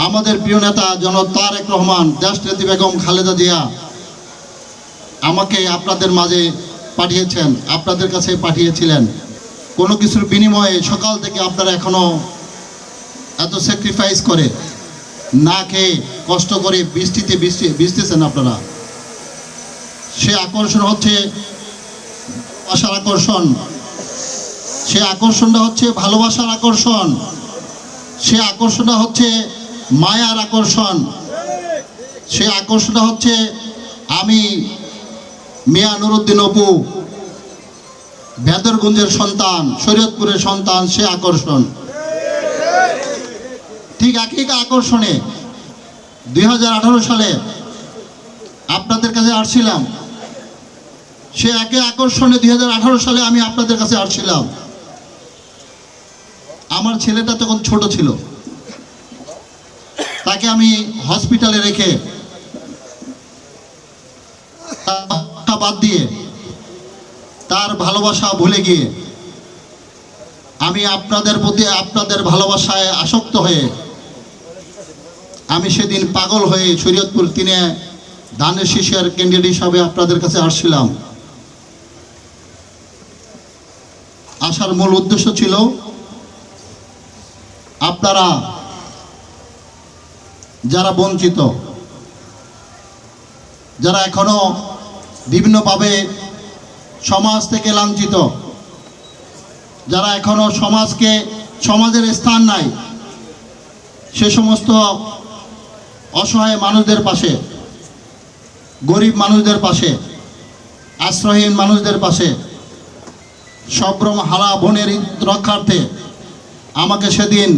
আমাদের প্রিয় নেতা জনাব তারেক রহমান, দেশনেত্রী বেগম খালেদা জিয়া আমাকে আপনাদের মাঝে পাঠিয়েছেন, আপনাদের কাছে পাঠিয়েছিলেন। কোনো কিছুর বিনিময়ে সকাল থেকে আপনারা এখনো এত স্যাক্রিফাইস করে না খেয়ে কষ্ট করে বৃষ্টিতে ভিজতেছেন আপনারা। সে আকর্ষণ হচ্ছে ভালোবাসার আকর্ষণ, সে আকর্ষণটা হচ্ছে ভালোবাসার আকর্ষণ, সে আকর্ষণটা হচ্ছে মায়ার আকর্ষণ, সে আকর্ষণটা হচ্ছে আমি মিয়া নুরুদ্দিন অপু, ভেদরগঞ্জের সন্তান, শরীয়তপুরের সন্তান, সে আকর্ষণ। ঠিক একই আকর্ষণে 2018 সালে আপনাদের কাছে আসছিলাম, সে একই আকর্ষণে 2018 সালে আমি আপনাদের কাছে আসছিলাম। আমার ছেলেটা তখন ছোট ছিল, তাকে আমি হসপিটালে রেখে বাদ দিয়ে তার ভালোবাসা ভুলে গিয়ে আমি আপনাদের প্রতি আপনাদের ভালোবাসায় আসক্ত হয়ে আমি সেদিন পাগল হয়ে শরীয়তপুর 3-এ ধানের শীষের ক্যান্ডিডেট হিসাবে আপনাদের কাছে আসছিলাম। আসার মূল উদ্দেশ্য ছিল আপনারা যারা বঞ্চিত, যারা এখনো বিভিন্নভাবে সমাজ থেকে লাঞ্ছিত, যারা এখনো সমাজের স্থান নাই, সে সমস্ত অসহায় মানুষদের পাশে, গরিব মানুষদের পাশে, আশ্রয়হীন মানুষদের পাশে, সব্রম হারা বোনের রক্ষার্থে আমাকে সেদিন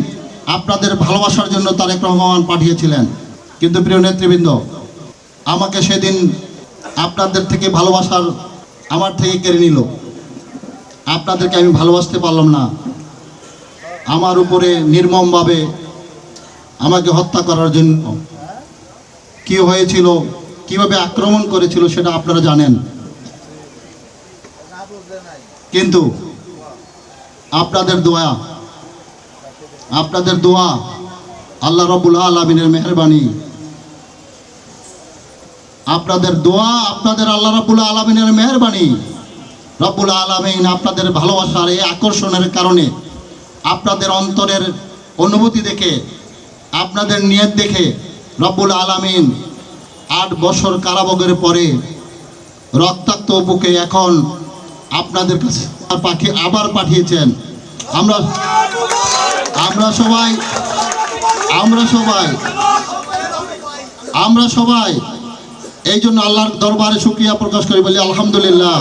আপনাদের ভালোবাসার জন্য তারেক রহমান পাঠিয়েছিলেন। কিন্তু প্রিয় নেতৃবৃন্দ, আমাকে সেদিন আপনাদের থেকে ভালোবাসার আমার থেকে কেড়ে নিল। আপনাদেরকে আমি ভালোবাসতে পারলাম না। আমার উপরে নির্মমভাবে আমাকে হত্যা করার জন্য কি হয়েছিল, কিভাবে আক্রমণ করেছিল সেটা আপনারা জানেন। কিন্তু আপনাদের দোয়া, আল্লাহ রাব্বুল আলামিনের মেহেরবানি, আপনাদের দোয়া, আপনাদের আল্লাহ রাব্বুল আলামিনের মেহেরবানি, রব্বুল আলামিন আপনাদের ভালোবাসার এই আকর্ষণের কারণে, আপনাদের অন্তরের অনুভূতি দেখে, আপনাদের নিয়ত দেখে রব্বুল আলামিন 8 বছর কারাভোগের পরে রক্তাক্ত বুকে এখন আপনাদের কাছে আবার পাঠিয়েছেন। আমরা সবাই এই জন্য আল্লাহর দরবারে শুকরিয়া প্রকাশ করি, বলি আলহামদুলিল্লাহ।